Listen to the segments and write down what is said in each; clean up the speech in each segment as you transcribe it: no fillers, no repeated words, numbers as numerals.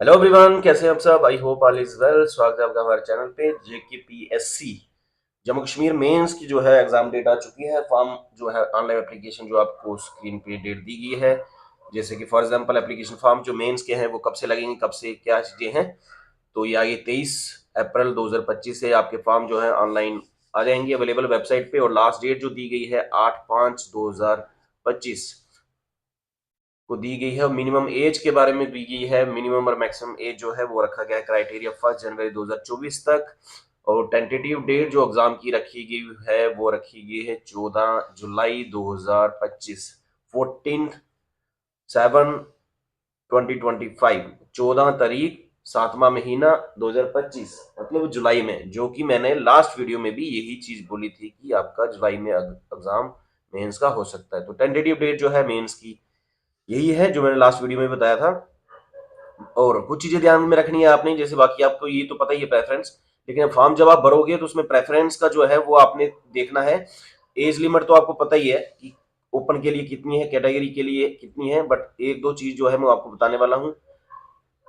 Hello everyone, कैसे हैं आप सब। I hope all is well. स्वागत है आपका हमारे चैनल पे। जेकेपीएससी जम्मू कश्मीर मेंस की जो है एग्जाम डेट आ चुकी है। फॉर्म जो है ऑनलाइन एप्लीकेशन जो आपको स्क्रीन पे डेट दी गई है। जैसे कि फॉर एग्जांपल एप्लीकेशन फॉर्म जो मेंस के हैं वो कब से लगेंगे, कब से क्या चीजें हैं। तो ये आगे 23 अप्रैल 2025 से आपके फॉर्म जो है ऑनलाइन आ जाएंगे अवेलेबल वेबसाइट पे। और लास्ट डेट जो दी गई है 8/5/2025 को दी गई है। मिनिमम एज के बारे में दी गई है। मिनिमम और मैक्सिमम एज जो है वो रखा गया है क्राइटेरिया 1 जनवरी 2024 तक। और टेंटेटिव डेट जो एग्जाम की रखी गई है वो रखी गई है 14 जुलाई 2025। 14/7/2025, 14 तारीख, 7वां महीना 2025, मतलब जुलाई में। जो कि मैंने लास्ट वीडियो में भी यही चीज बोली थी कि आपका जुलाई में एग्जाम मेंस का हो सकता है। तो टेंटेटिव डेट जो है मेंस की यही है जो मैंने लास्ट वीडियो में बताया था। और कुछ चीजें ध्यान में रखनी है आपने, जैसे बाकी आपको ये तो पता ही है प्रेफरेंस। लेकिन फॉर्म जब आप भरोगे तो उसमें प्रेफरेंस का जो है वो आपने देखना है। एज लिमिट तो आपको पता ही है कि ओपन के लिए कितनी है, कैटेगरी के लिए कितनी है। बट एक दो चीज जो है मैं आपको बताने वाला हूँ,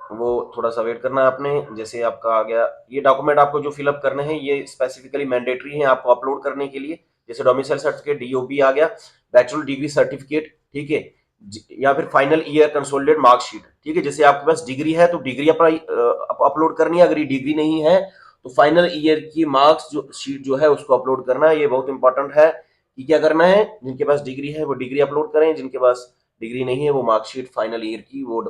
वो थोड़ा सा वेट करना है आपने। जैसे आपका आ गया ये डॉक्यूमेंट, आपको जो फिलअप करने हैं ये स्पेसिफिकली मैंडेटरी है आपको अपलोड करने के लिए। जैसे डोमिसाइल सर्टिफिकेट, डीओबी आ गया, बैचलर डिग्री सर्टिफिकेट, ठीक है, या फिर फाइनल ईयर कंसोलिडेट मार्कशीट। ठीक है, जैसे आपके पास डिग्री है तो डिग्री अपलोड करनी है। अगर डिग्री नहीं है तो फाइनल ईयर की मार्क्स जो शीट जो है उसको अपलोड करना है। ये बहुत इंपॉर्टेंट है कि क्या करना है। जिनके पास डिग्री है वो डिग्री अपलोड करें, जिनके पास डिग्री नहीं है वो मार्कशीट फाइनल ईयर की वो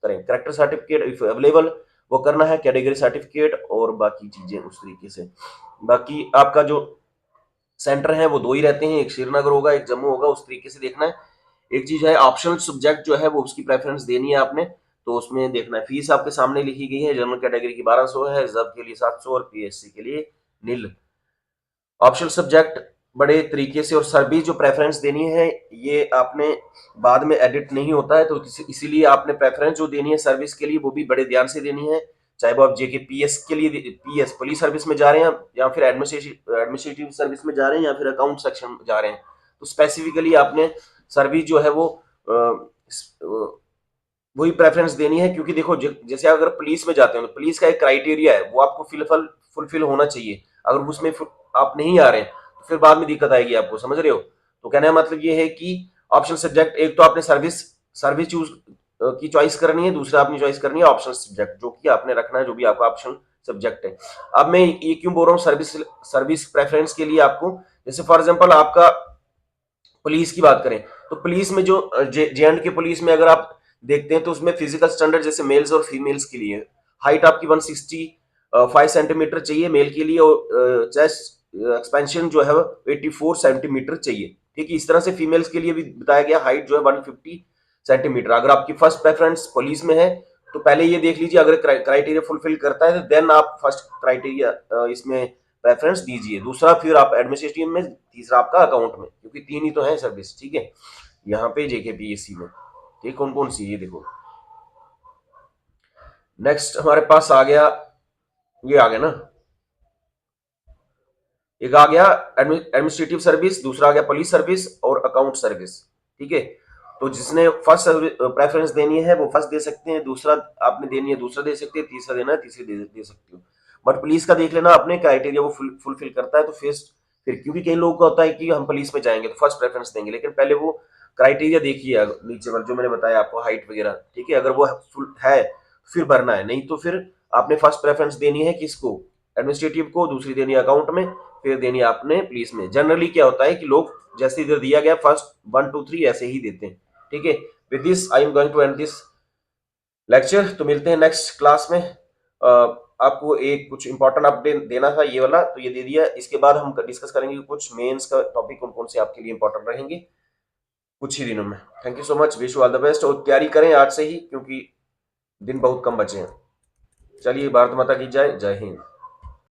करें। करेक्टर सर्टिफिकेट इफ अवेलेबल वो करना है, कैटेगरी सर्टिफिकेट और बाकी चीजें उस तरीके से। बाकी आपका जो सेंटर है वो दो ही रहते हैं, एक श्रीनगर होगा एक जम्मू होगा, उस तरीके से देखना है। एक चीज है ऑप्शनल सब्जेक्ट जो है वो उसकी प्रेफरेंस देनी है आपने। तो उसमें देखना है फीस आपके सामने लिखी गई है। जनरल कैटेगरी की 1200 है, रिजर्व के लिए 700 और पीएससी के लिए नील। ऑप्शनल सब्जेक्ट बड़े तरीके से और सर्विस जो प्रेफरेंस देनी है ये आपने बाद में एडिट नहीं होता है। तो इसीलिए आपने प्रेफरेंस जो देनी है सर्विस के लिए वो भी बड़े ध्यान से देनी है। चाहे वो आप जेके पीएस के लिए पीएस पुलिस सर्विस में जा रहे हैं या फिर एडमिनिस्ट्रेटिव सर्विस में जा रहे हैं या फिर अकाउंट सेक्शन में जा रहे हैं, तो स्पेसिफिकली आपने सर्विस जो है वो वही प्रेफरेंस देनी है। क्योंकि देखो जैसे अगर पुलिस में जाते हैं तो पुलिस का एक क्राइटेरिया है वो आपको फुलफिल होना चाहिए। अगर उसमें आप नहीं आ रहे हैं तो फिर बाद में दिक्कत आएगी आपको, समझ रहे हो। तो कहने का मतलब ये है कि ऑप्शन सब्जेक्ट एक तो आपने सर्विस सर्विस चूज की चॉइस करनी है, दूसरा आपने चॉइस करनी है ऑप्शन सब्जेक्ट जो कि आपने रखना है, जो भी आपका ऑप्शन सब्जेक्ट है। अब मैं ये क्यों बोल रहा हूँ सर्विस सर्विस प्रेफरेंस के लिए आपको। जैसे फॉर एग्जाम्पल आपका पुलिस की बात करें तो पुलिस में जो जे एंड के पुलिस में अगर आप देखते हैं तो उसमें फिजिकल स्टैंडर्ड जैसे मेल्स और फीमेल्स के लिए हाइट आपकी 165 सेंटीमीटर चाहिए मेल के लिए, और चेस्ट एक्सपेंशन जो है 84 सेंटीमीटर चाहिए। ठीक है, इस तरह से फीमेल्स के लिए भी बताया गया हाइट जो है 150 सेंटीमीटर। अगर आपकी फर्स्ट प्रेफरेंस पुलिस में है तो पहले ये देख लीजिए अगर क्राइटेरिया फुलफिल करता है तो देन आप फर्स्ट क्राइटेरिया इसमें प्रेफरेंस दीजिए। दूसरा फिर आप एडमिनिस्ट्रेटिव में, तीसरा आपका अकाउंट में, क्योंकि तीन ही तो है सर्विस। ठीक है, यहाँ पे जेकेपीएससी में ठीक कौन कौन सी, ये देखो। नेक्स्ट हमारे पास आ गया, ये आ गया ना, एक आ गया एडमिनिस्ट्रेटिव सर्विस, दूसरा आ गया पुलिस सर्विस और अकाउंट सर्विस। ठीक है, तो जिसने फर्स्ट प्रेफरेंस देनी है वो फर्स्ट दे सकते हैं, दूसरा आपने देनी है दूसरा दे सकते हैं, तीसरा देना है तीसरी दे सकते हो। बट पुलिस का देख लेना अपने क्राइटेरिया वो फुलफिल करता है तो फिर क्योंकि कई लोगों का होता है कि हम पुलिस में जाएंगे तो फर्स्ट प्रेफरेंस देंगे, लेकिन पहले वो क्राइटेरिया देखिए नीचे वाला जो मैंने बताया आपको हाइट वगैरह। ठीक है, अगर वो फुल है फिर भरना है, नहीं तो फिर आपने फर्स्ट प्रेफरेंस देनी है किसको, एडमिनिस्ट्रेटिव को, दूसरी देनी है अकाउंट में, फिर देनी है आपने पुलिस में। जनरली क्या होता है कि लोग जैसे इधर दिया गया फर्स्ट 1 2 3 ऐसे ही देते हैं। ठीक है, with this I am going to end this lecture. तो मिलते हैं नेक्स्ट क्लास में। आपको एक कुछ इंपॉर्टेंट अपडेट देना था ये वाला, तो ये दे दिया। इसके बाद हम डिस्कस करेंगे कुछ मेंस का टॉपिक कौन कौन से आपके लिए इंपॉर्टेंट रहेंगे कुछ ही दिनों में। Thank you so much, wish you all the best, और तैयारी करें आज से ही क्योंकि दिन बहुत कम बचे हैं। चलिए, भारत माता की जय, जय हिंद।